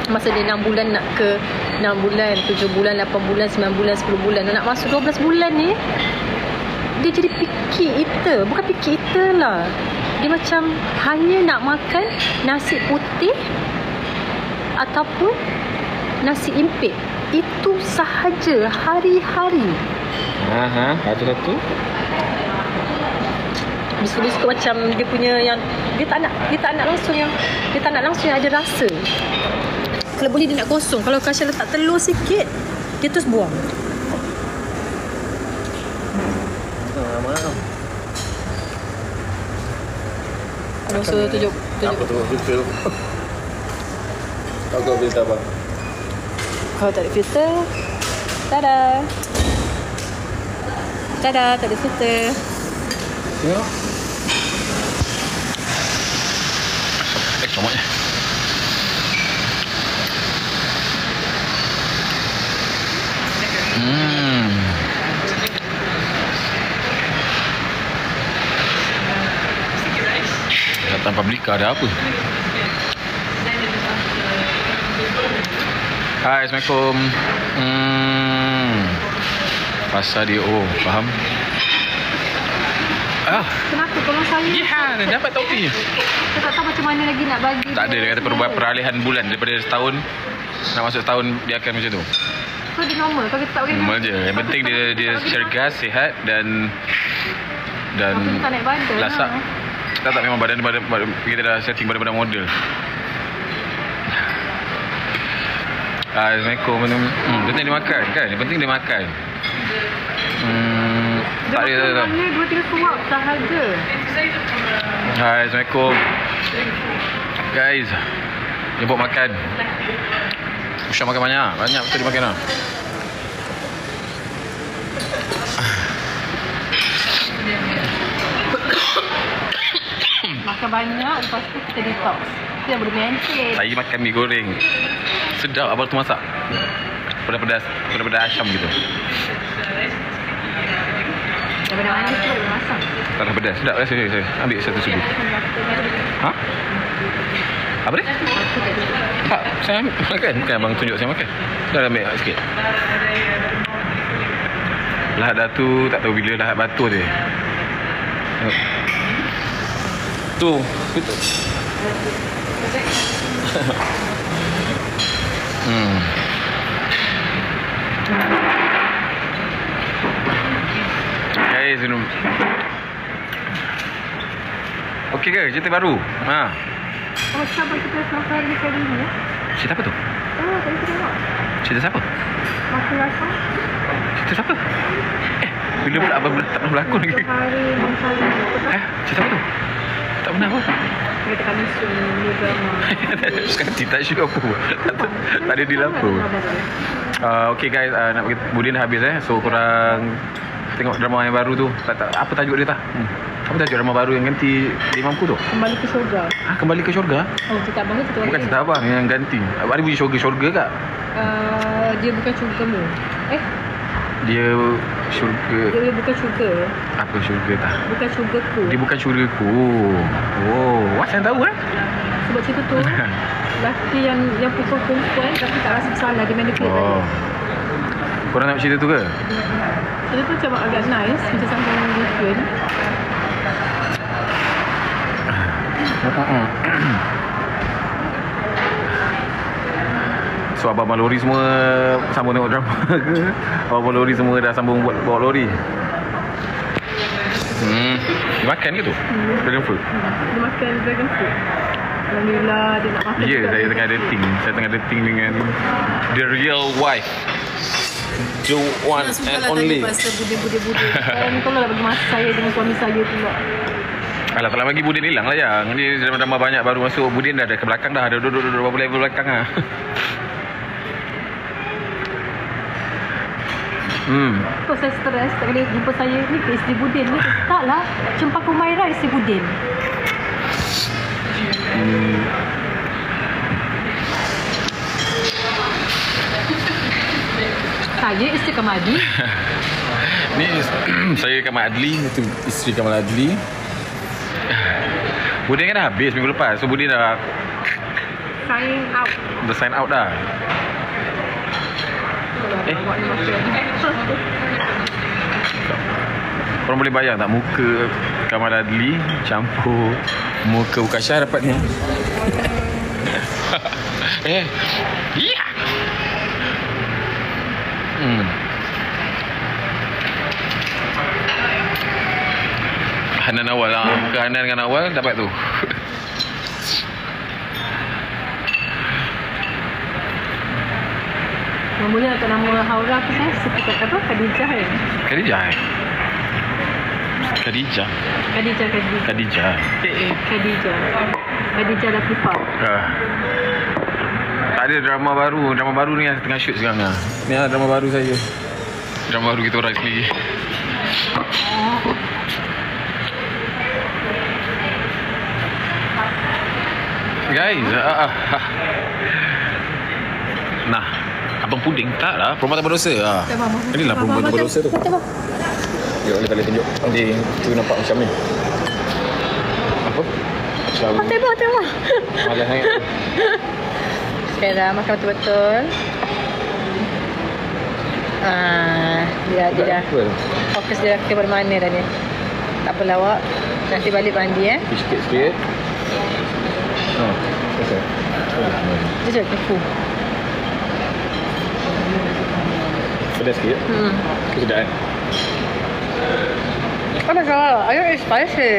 Masa dia 6 bulan nak ke 6 bulan, 7 bulan, 8 bulan, 9 bulan, 10 bulan, nak masuk 12 bulan ni, dia jadi picky eater. Bukan picky eater lah, dia macam hanya nak makan nasi putih ataupun nasi impit. Itu sahaja hari-hari. Satu-satu. Biskut-biskut macam dia punya yang dia tak nak langsung yang ada rasa. Kalau boleh dia nak kosong. Kalau Kasha letak telur sikit, dia terus buang. Ada usaha tunjuk. Apa tu? Filter. Kau filter apa? Kalau tak ada filter, tada, tak ada filter. Tengok. Semuanya. Datang Publika ada apa? Hai, Assalamualaikum. Pasal dia, faham. Kenapa kalau saya Dapat topi. saya tak tahu macam mana lagi nak bagi. Tak ada, dia kata peralihan bulan. Daripada setahun nak masuk setahun, dia akan macam tu. So dia normal. Kalau kita tak boleh Normal je. Yang penting dia cergas, sihat dan tak naik badan lasak. Tak memang badan kita dah setting badan model. Assalamualaikum. Penting dia makan kan? Yang penting dia makan. Tak ada. Hanya 2-3 suap sahaja. Hai, Assalamualaikum. Guys, jemput makan. Usha makan banyak. Banyak betul dia makan lah. Makan banyak, lepas tu kita detox. Kita boleh maintain. Saya makan mi goreng. Sedap abang tu masak. Pedas-pedas asam gitu. Daripada mana tu boleh masak? Tak ada pedas. Sedap lah saya. Ambil satu sudu. Ha? Apa dia? Tak, saya makan. Bukan abang tunjuk saya makan. Dah ambil sikit. Lahat Datu tak tahu bila lahat batur dia. Tu, betul. Guys, okey ke cerita baru? Sabar kita sampai di kali ni ya. Cerita apa tu? Tadi kita tengok. Cerita siapa? Masa rasa. Cerita siapa? Bila pula abang tak pernah berlakon lagi? Hari masa. Cerita apa tu? Tak pernah apa? Kita kami new drama. Sekarang tak sure apa. Tak ada deal apa. Okay guys, nak pergi Budin dah habis So korang tengok drama yang baru tu. Apa tajuk dia tak? Apa tajuk drama baru yang ganti imamku tu? Kembali ke syurga. Kembali ke syurga? Oh, cerita abang tu. Bukan cerita abang yang ganti. Ada bunyi syurga kak? Dia bukan syurgamu. Dia syurga. Dia bukan syurga. Apa syurga tak? Bukan syurgaku. Dia bukan syurgaku. Macam tahu Sebab cerita tu lelaki yang pukul perempuan tapi tak rasa bersalah, dia manipulate. Korang nak cerita tu ke? Cerita tu macam agak nice, macam something different. So abang-abang lori semua sambung tengok drama ke? Abang-abang lori semua dah sambung bawa lori. Dia makan ke tu? Dragon fruit? Dia makan dragon fruit. Alhamdulillah dia nak makan. Saya tengah dating dengan the real wife, the one and only. Pasal budin-budin. Kalau nak bagi masa saya dengan suami saya pula. Alah, tak lama lagi Budin hilang lah yang. Ni drama banyak baru masuk. Budin dah ada ke belakang dah. Ada duduk berapa level belakang lah. So saya stres tak boleh jumpa saya ni ke isteri Budin ni. Taklah, Cempaka Humairah isteri Budin. Saya isteri Kamal Adli. Ni saya Kamal Adli, itu isteri Kamal Adli. Budin kan dah habis minggu lepas. So Budin dah sign out. Dah sign out dah. Korang boleh bayang tak muka Kamal Adli campur muka Ukasha dapat ni? Ya. Hanan awal lah. Muka Hanan dengan awal dapat tu. Mula atas nama Haura apa saya? Seperti apa? Khadijah ya? Khadijah eh? Khadijah. Khadijah Latifah. Tak ada drama baru. Drama baru ni yang tengah shoot sekarang lah. Ni lah drama baru saya. Drama baru kita orang sendiri. Guys, nah, Abang Puding tak lah. Perempuan tanpa dosa lah. Inilah perempuan tanpa dosa tu. Tengok ni kali tunjuk. Nanti tu nampak macam ni. Apa? Macam Tengok. malas sangat. Okay dah, makan betul-betul. Dia dah fokus dia ke mana dah ni. Tak apa lawak. Nanti balik mandi Sikit-sikit. Okay. Dia tepu. Pedas sikit. Sedap kan? Oh my god, I don't eat spicy.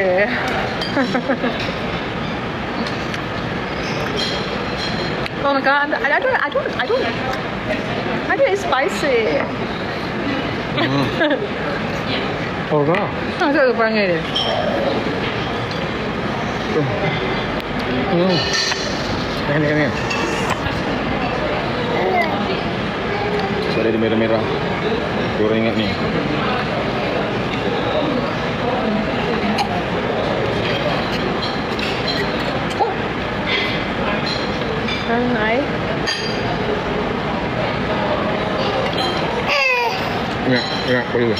Oh my god, I don't eat spicy. Oh dah. Agak perangai dia. Ni. So ada dia merah-merah. Korang ingat ni. Nice. Ingat, boleh.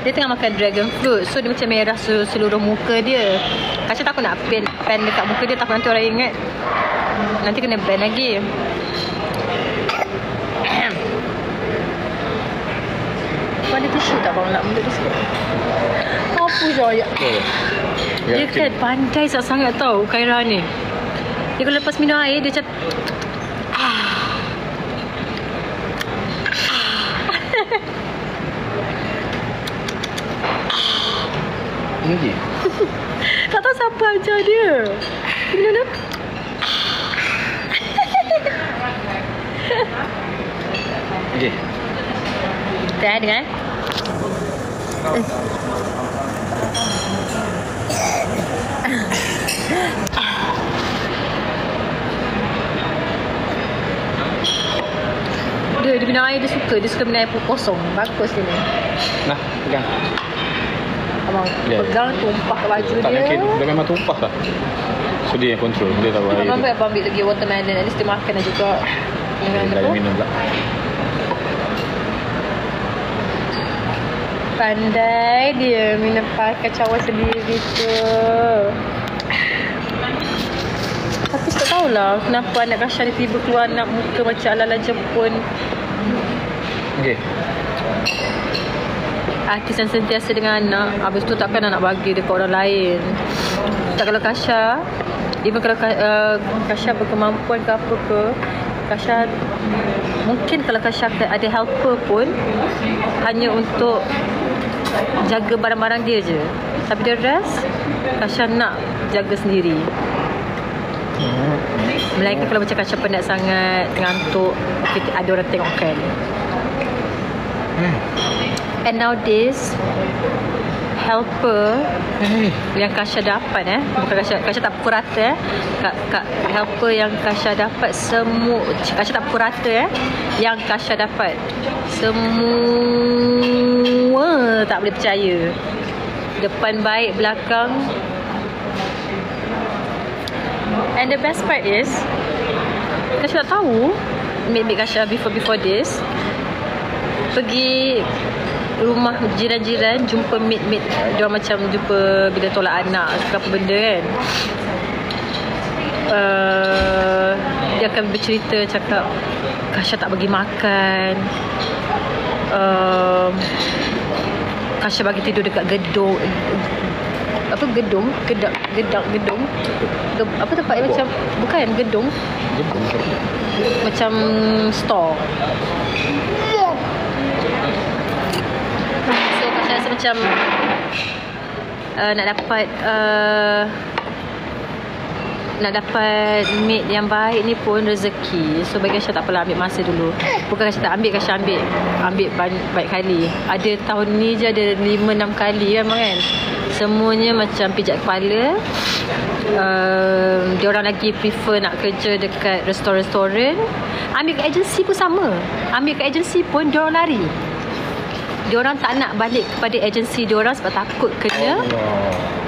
Dia tengah makan dragon fruit. So dia macam merah seluruh muka dia. Kasih takut nak pen dekat muka dia. Takut nanti orang ingat. Nanti kena ban lagi. Kau ada tisu tak bang? Nak bentuk dia sikit. Apa je? Dia kan pandai sangat tau Khaira ni. Dia kalau lepas minum air dia macam Ini tak tahu siapa ajar dia. Minum dia. Okay. Dah dengar? Dia minum air, dia suka minum air kosong. Bagus dia ni. Nah, pegang. Abang pegang tumpah ke baju tak dia. yakin, dia memang tumpah lah. So dia yang control, dia tahu air Abang tu. ambil lagi watermelon. At least dia makan dah juga. Dia minum pula. Pandai dia minum pakai cawan sendiri tu. Tapi tak tahulah kenapa anak Kasha ni tiba keluar nak muka macam ala-ala Jepun. Okay. Artis yang sentiasa dengan anak. Habis tu takkan nak bagi dekat orang lain. Tak kalau Kasha, even kalau Kasha berkemampuan ke apa ke, Kasha mungkin kalau Kasha ada helper pun hanya untuk jaga barang-barang dia je. Tapi the rest Kasha nak jaga sendiri. Melainkan kalau macam Kasha penat sangat, ngantuk, ada orang tengok kan. And nowadays helper yang Kasha dapat bukan Kasha tak pukul rata helper yang Kasha dapat semua Kasha tak pukul rata yang Kasha dapat semua tak boleh percaya. Depan baik, belakang. And the best part is Kasha tak tahu maybe Kasha before this pergi rumah jiran-jiran jumpa mate dia macam jumpa bila tolak anak ke apa benda kan. Dia akan bercerita, cakap Kasha tak bagi makan, Kasha bagi tidur dekat gedung. Apa gedung? Gedung. Apa tempat yang macam, bukan gedung. Macam store. So Kasha rasa macam nak dapat mate yang baik ni pun rezeki. So bagi Kasha tak apalah, ambil masa dulu. Bukan Kasha tak ambil, Kasha ambil baik kali. Ada tahun ni je ada 5-6 kali kan. Semuanya macam pijak kepala. Diorang lagi prefer nak kerja dekat restoran. Ambil kat agensi pun sama. Ambil kat agensi pun diorang lari. Diorang tak nak balik kepada agensi diorang sebab takut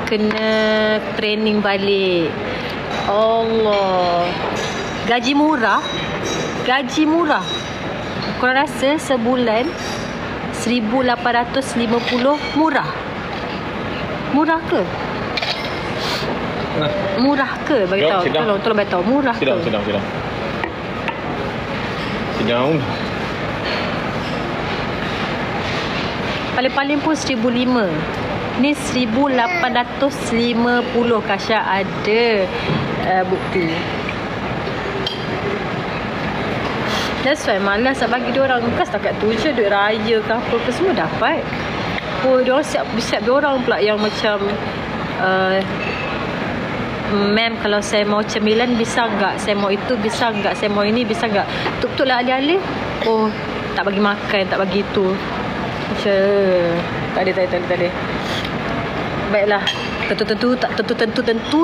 kena training balik. Allah. Gaji murah. Korang rasa sebulan 1,850 murah? Murah ke? Murah ke? Bagi tahu. Tolong bagi tahu, murah ke? Sidang. Paling-paling pun 1,500. Ni 1,850. Kasha ada bukti. That's why malas nak bagi diorang. Bukan setakat tu je, duit raya ke apa ke semua dapat. Diorang siap diorang pula yang macam ma'am, kalau saya mau cemilan bisa enggak? Saya mau itu bisa enggak? Saya mau ini bisa enggak? Betul-betul lah alih-alih. Tak bagi makan, tak bagi itu. Macam tak ada. Baiklah, tentu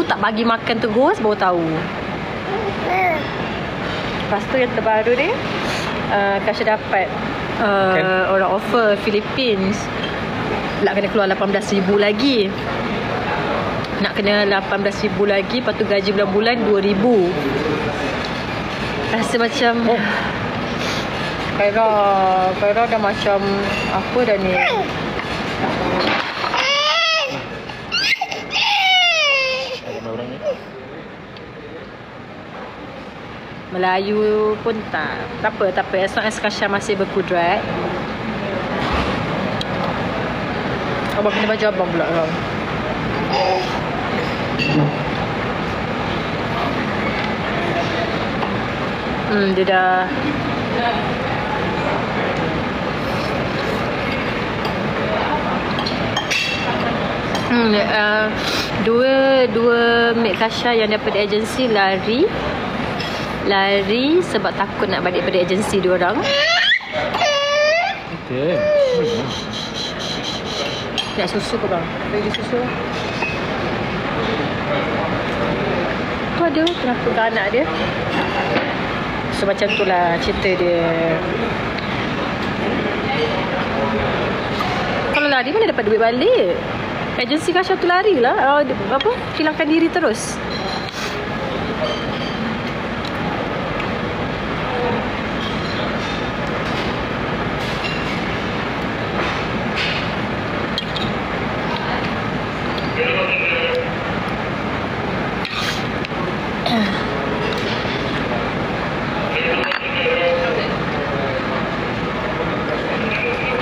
tak bagi makan terus baru tahu. Lepas tu yang terbaru ni, Kasha dapat orang offer Philippines. Nak kena keluar 18,000 lagi. Nak kena 18,000 lagi. Lepas tu gaji bulan-bulan 2,000. Rasa macam Khairah dah macam apa dah ni. Melayu pun tak apa. As long as Kasha masih berkudrat. Abang kena baju abang pula kau. Dia dah dua mate Kasha yang daripada agensi lari sebab takut nak balik pada agensi diorang. Okay. Nak susu ke bang? Bagi susu. Tu ada kenapa ke anak dia. So macam tu lah cerita dia. Kalau lari mana dapat duit balik? Agensi Kasha tu lari lah. Hilangkan diri terus.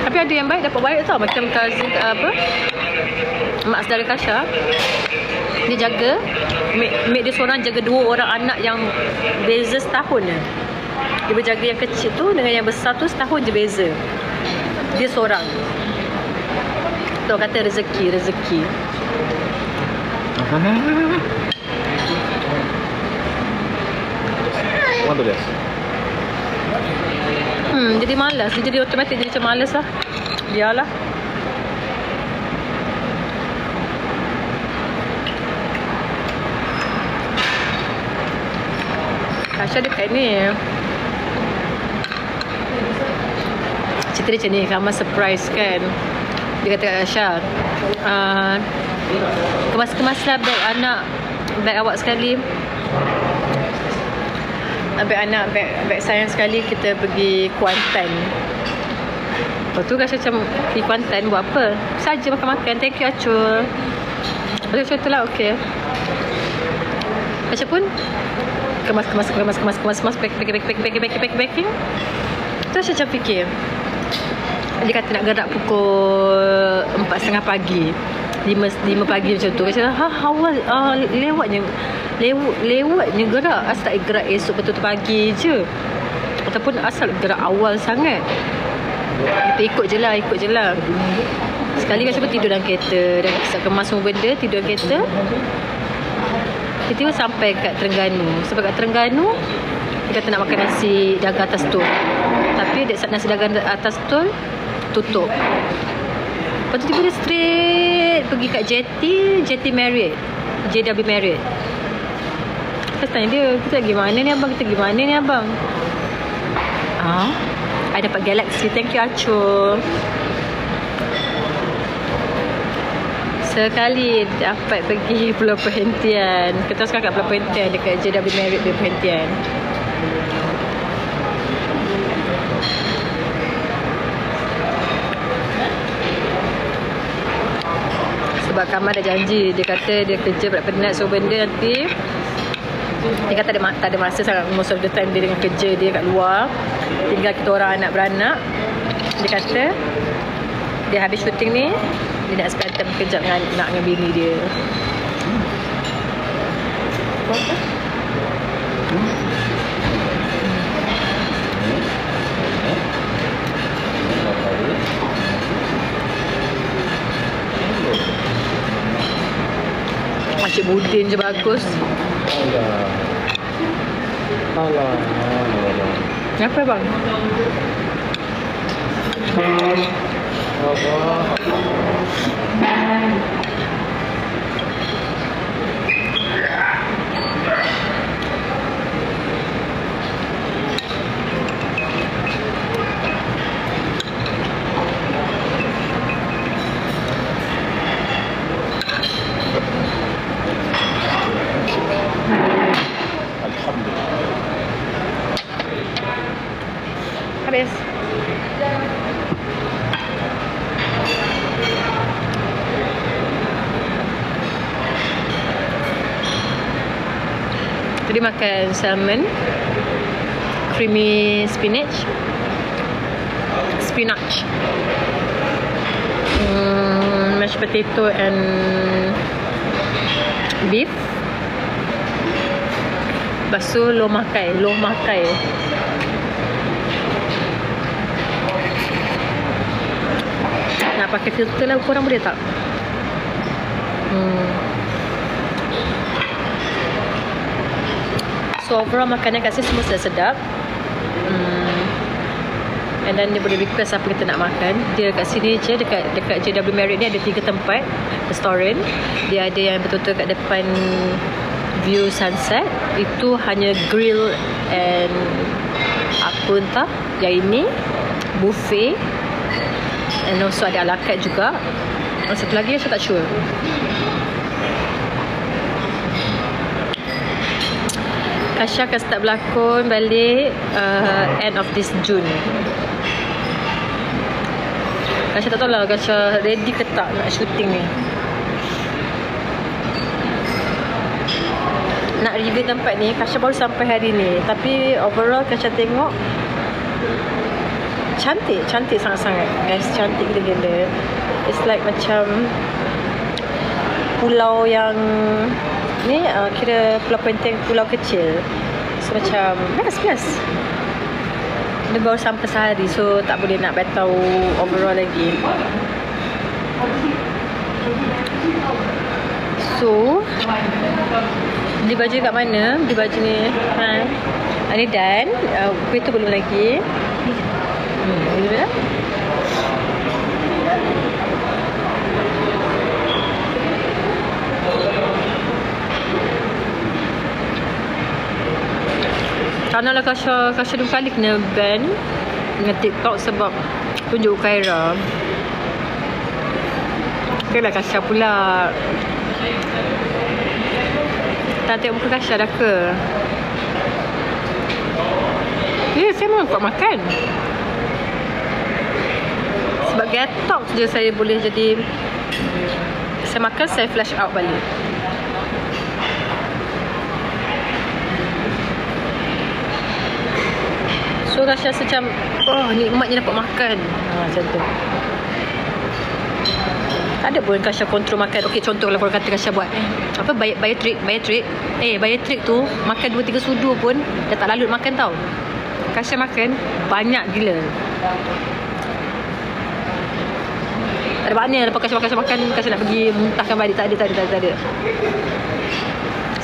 Tapi ada yang baik dapat baik tau. Macam cousin mak saudara Kasha, dia jaga mate dia seorang jaga 2 orang anak yang beza setahun je. Dia berjaga yang kecil tu dengan yang besar tu setahun je beza. Dia seorang. Tu kata rezeki. Jadi malas. Dia jadi automatik jadi macam malas lah. Biarlah. Kasha dekat ni. Cerita dia macam ni, Kama surprise kan. Dia kata kat Kasha, kemas-kemaslah beg anak, beg awak sekali. Beg anak, beg sayang sekali, kita pergi Kuantan. Lepas tu Kasha macam, pergi Kuantan buat apa? Saja makan-makan, thank you Acul. Macam tu lah, okay. Kasha pun kemas packing. Terus saya macam fikir, dia kata nak gerak pukul 4:30 pagi, 5 pagi macam tu. Saya awal lewatnya gerak. Asal tak gerak esok betul-betul pagi je, ataupun asal gerak awal sangat. Kita ikut je lah. Sekali Kasha pun tidur dalam kereta, dan kemas semua benda, tidur dalam kereta. Tiba-tiba sampai kat Terengganu. Sebab kat Terengganu dia kata nak makan nasi dagang atas tol, tapi nasi dagang atas tol tutup. Lepas tu tiba dia straight pergi kat JT Marriott, JW Marriott. Saya tanya dia, kita pergi mana ni abang? I dapat Galaxy. Thank you Acul. Sekali dapat pergi Pulau Perhentian. Kita sekarang kat Pulau Perhentian, dekat JW Marriott Pulau Perhentian. Sebab Kamal dah janji, dia kata dia kerja berat penat so benda nanti. Dia kata tak ada masa sangat, most of the time dia dengan kerja dia kat luar, tinggal kita orang anak beranak. Dia kata dia habis syuting ni, dia nak spend time kejap dengan bini dia. Cik Budin je bagus. Alah. Apa bang? Habis. Tadi makan salmon, creamy spinach, mashed potato and beef. Lepas tu loh makai. Nak pakai filter lah, korang boleh tak? So overall makanan kat sini semua sedap. And then dia boleh request apa kita nak makan. Dia kat sini je, dekat JW Marriott ni ada 3 tempat restoran. Dia ada yang betul-betul kat depan view sunset, itu hanya grill and apa entah. Yang ini buffet, and also ada ala carte juga. Satu lagi saya tak sure. Kasha akan start berlakon balik end of this June. Kasha tak tahu lah Kasha ready ke tak nak shooting ni. Nak review tempat ni, Kasha baru sampai hari ni, tapi overall Kasha tengok cantik sangat-sangat guys, cantik gila-gila. It's like macam pulau yang ni, kira Pulau Penteng, pulau kecil. So macam best. Dia baru sampai sehari, so tak boleh nak beritahu overall lagi. So beli baju kat mana? Beli baju ni ni dan kuih tu belum lagi. Gitu ya. Kerana lah Kasha 2 kali kena ban dengan TikTok sebab tunjuk Khaira. Okay lah Kasha pula. Tak tengok muka Kasha dah ke? Ya, saya memang kuat makan. Sebab getok je saya boleh jadi. Saya makan, saya flash out balik. So Kasha rasa macam, oh nikmatnya dapat makan. Macam tu. Tak ada pun Kasha kontrol makan. Okey, contohlah kalau kata Kasha buat apa, biotrick tu makan 2-3 sudu pun dah tak lalut makan tau. Kasha makan banyak gila. Tak ada makna lepas Kasha makan Kasha nak pergi muntahkan balik. Tak ada.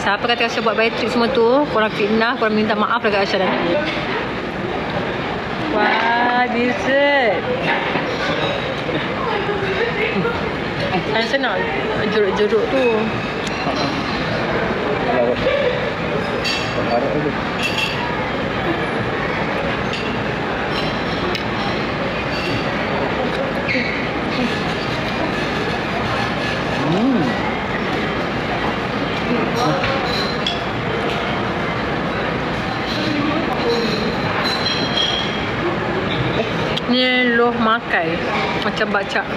Siapa kata Kasha buat biotrick semua tu, korang fitnah, korang minta maaf lah kat Kasha nanti. Wah, dessert. Senang jeruk-jeruk tu. Ni loh makai macam bacaang.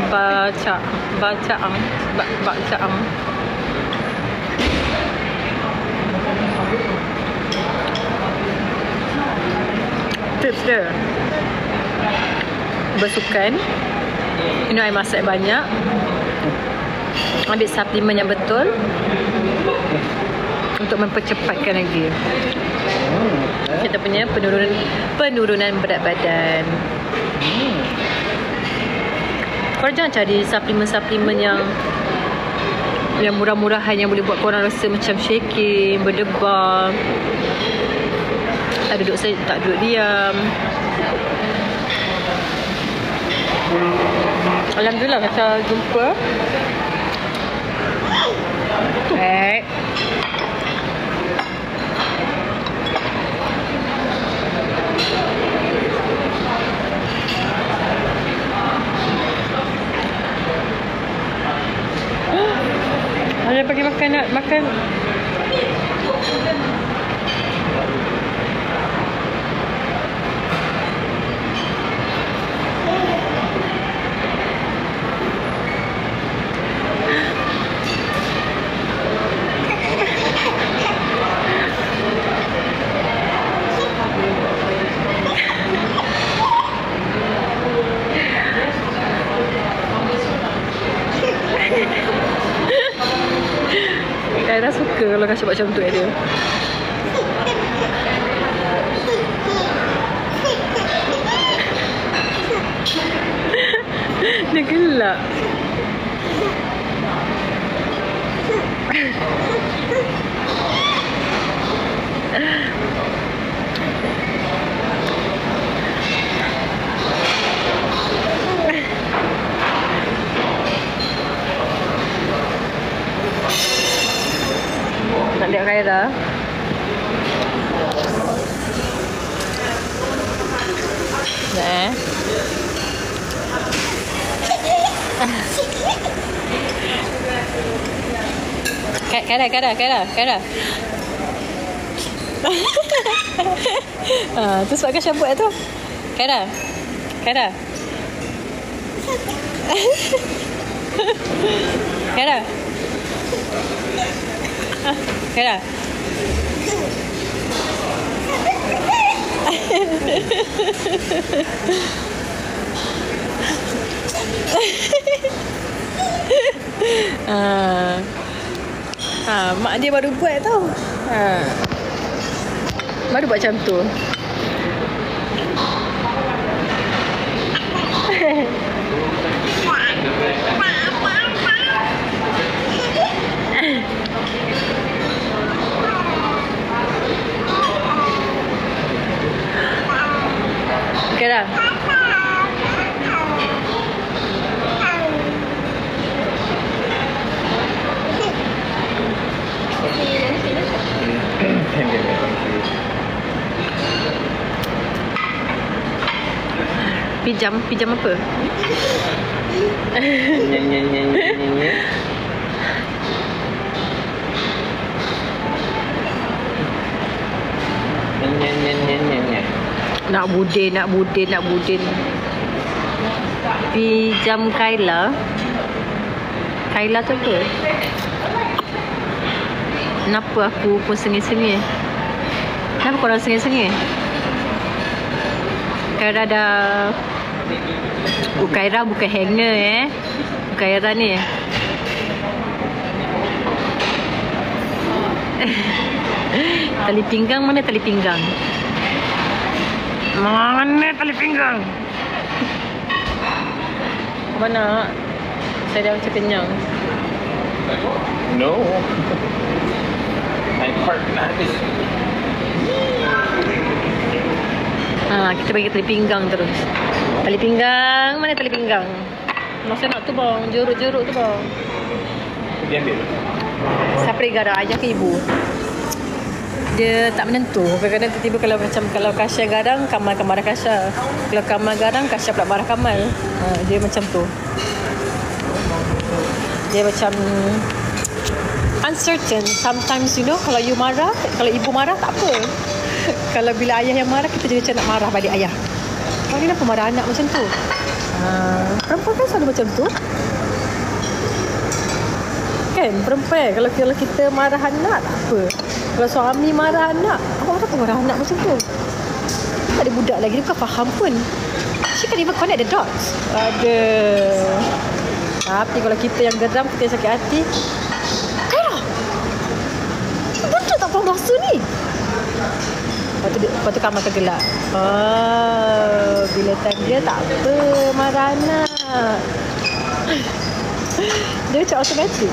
Tips dia, bersukan, minum air masak banyak, ambil suplemen yang betul untuk mempercepatkan lagi kita punya penurunan berat badan. Korang jangan cari suplemen yang murah-murahan yang boleh buat korang rasa macam shaking, berdebar, tak duduk diam. Alhamdulillah Kasha jumpa ada pergi makan. Kaira suka kalau Kasha buat macam tu dia. Dia gelak. Nak lihat Kaira. Kaira. Tu sebab Kasha buat tu. Kaira. Kaira. Mak dia baru buat tau. Baru buat macam tu. Okay dah. Pijam apa? Nak budin. Pijam Kayla tu apa? Kenapa aku pun sengih-sengih? Kenapa korang sengih-sengih? Kaira dah... Kaira bukan hanger Kaira ni tali pinggang, mana tali pinggang? Mana tali pinggang? Mana? Saya dah macam kenyang. No. My part nak habis. Kita bagi tali pinggang terus. Tali pinggang, mana tali pinggang? Masa nak tu bang, jeruk-jeruk tu bang. Dia ambil. Siapa dia garang? Ayah ke ibu? Dia tak menentu. Kadang-kadang tiba-tiba kalau Kasya garang, Kamal akan marah Kasya. Kalau Kamal garang, Kasya pula marah Kamal. Dia macam tu. Dia macam uncertain. Sometimes kalau you marah, kalau ibu marah tak apa. Kalau bila ayah yang marah, kita jadi macam nak marah balik ayah. Kenapa marah anak macam tu? Perempuan kan selalu macam tu. Kan perempuan kalau kita marah anak tak apa. Kalau suami marah anak, awak kenapa marah anak macam tu? Tak ada budak lagi, dia bukan faham pun. She can't even connect the dots. Tapi kalau kita yang geram, kita yang sakit hati, Kaira, betul tak faham bahasa ni? Lepas tu Kamal tergelak. Bila time dia tak apa marah anak. Dia macam automatic.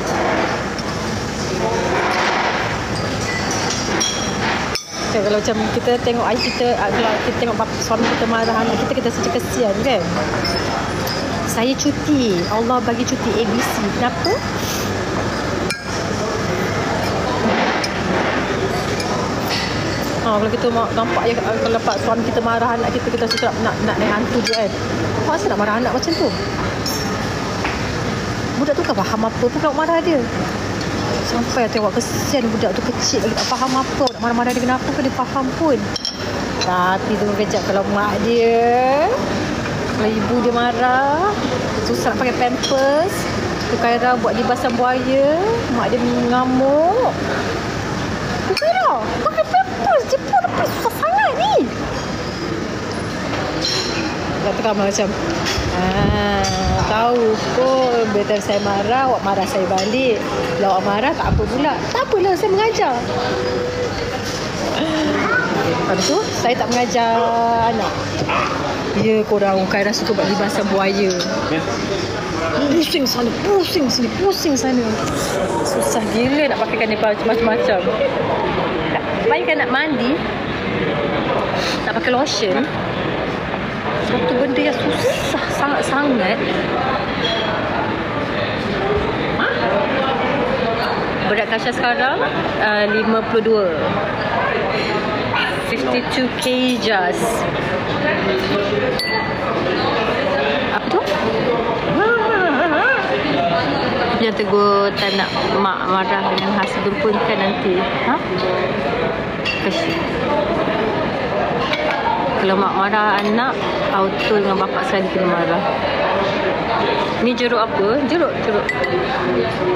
Kalau macam kita tengok ayah kita, kalau kita tengok suami kita marah anak kita rasa kesian kan. Saya cuti, Allah bagi cuti ABC. Kenapa? Kalau kita nampak ya, kalau nampak suami kita marah anak kita rasa nak naik hantu je kan. Kenapa nak marah anak macam tu? Budak tu kan faham apa pun kalau marah dia. Sampai tengok kesian budak tu kecil lagi tak faham apa. Nak marah-marah dia kenapa kan dia faham pun. Tapi tunggu kejap, kalau mak dia, kalau ibu dia marah, susah nak pakai pampers, tu Kaira buat dia basah buaya, mak dia mengamuk. Tu Kaira, pakai pampers je pun apa susah sangat ni. Lepas tu Kamal macam tahu pun bila saya marah, awak marah saya balik. Kalau awak marah tak apa pula. Tak apalah, saya mengajar. Lepas tu saya tak mengajar anak. Ya, korang Kaira suka buat libasan buaya. Pusing sana, pusing sini, pusing sana. Susah gila nak pakaikan dia macam-macam. Bayangkan nak mandi, nak pakai lotion, satu benda yang susah sangat-sangat. Berat Kasya sekarang 52 kgs. Apa tu? Jangan tegur time nak mak marah dengan husband pun kan nanti. Kalau mak marah anak, auto dengan bapak sekali kena marah. Ni jeruk apa? Jeruk.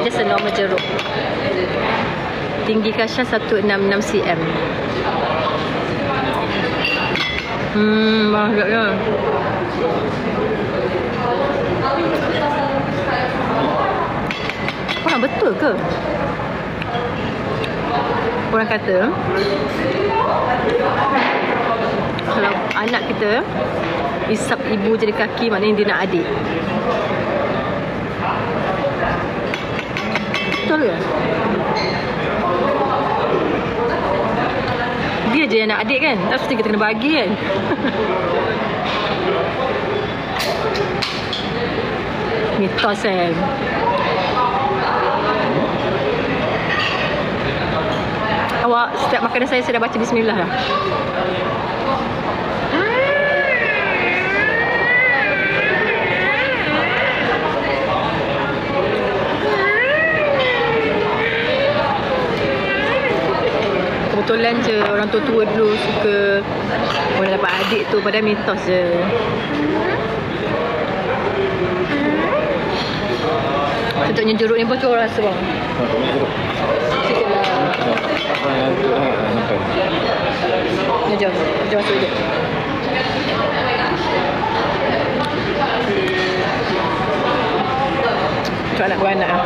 Just a normal jeruk. Tinggi Kasya 166 cm. Banyak. Korang betul ke? Korang kata kalau anak kita isap ibu jadi kaki, maknanya dia nak adik. Betul ke? Dia je yang nak adik kan? Tak mesti kita kena bagi kan? Mitos kan? Awak setiap makanan saya dah baca bismillah lah. Kebetulan je orang tua-tua dulu suka orang dapat adik tu, padahal mitos je. Contohnya jeruk ni pun tu orang rasa bang. Sikit lah. Jom masuk je. untuk anak beranak lah.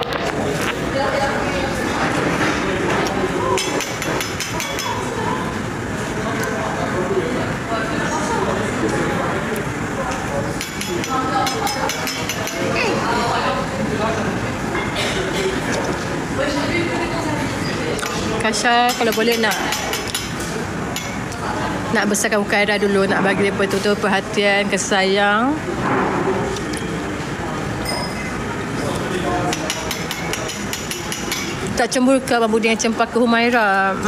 Kasha kalau boleh nak besarkan Hukaira dulu, nak bagi dia betul-betul perhatian, kasih sayang. Tak cemburu ke Abang Budi yang cempaka Humaira?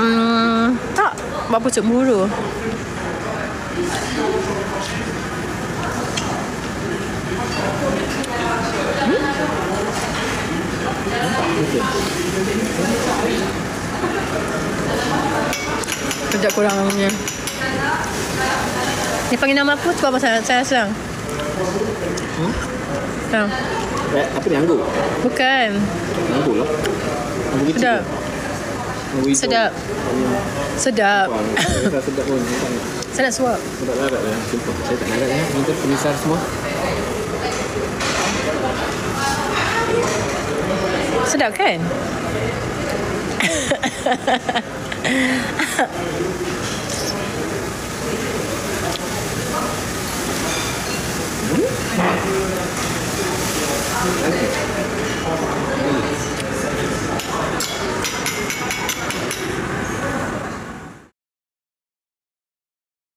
Tak, apa cemburu. Sekejap kurang punya. Ni panggil nama apa? Cuba apa saya sayang? Apa ni, anggur? Bukan. Anggur lah. Anggur kecil. Sedap. Anggur hijau. Sedap. Sedap. Sedap. Sedap pun. Saya nak suap. Sedap larat lah. Sumpah. Saya tak larat lah. Minta pemisah semua. Sedap kan?